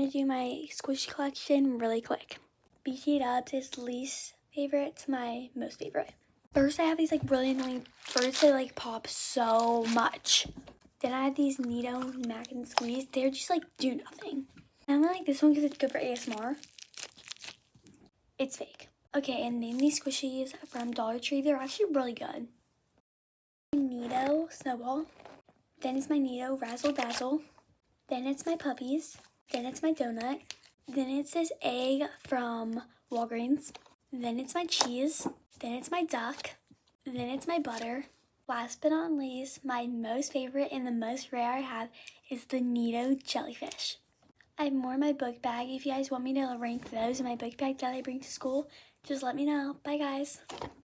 I'm gonna do my squishy collection really quick. BT Dubs is least favorite to my most favorite. First, I have these like really annoying fruits that like pop so much. Then I have these Nido Mac and Squeeze. They're just like do nothing. And I like this one because it's good for ASMR. It's fake. Okay, and then these squishies from Dollar Tree. They're actually really good. Nido Snowball. Then it's my Nido Razzle Dazzle. Then it's my puppies. Then it's my donut. Then it's this egg from Walgreens. Then it's my cheese. Then it's my duck. Then it's my butter. Last but not least, my most favorite and the most rare I have is the Nido jellyfish. I have more in my book bag. If you guys want me to rank those in my book bag that I bring to school, just let me know. Bye, guys.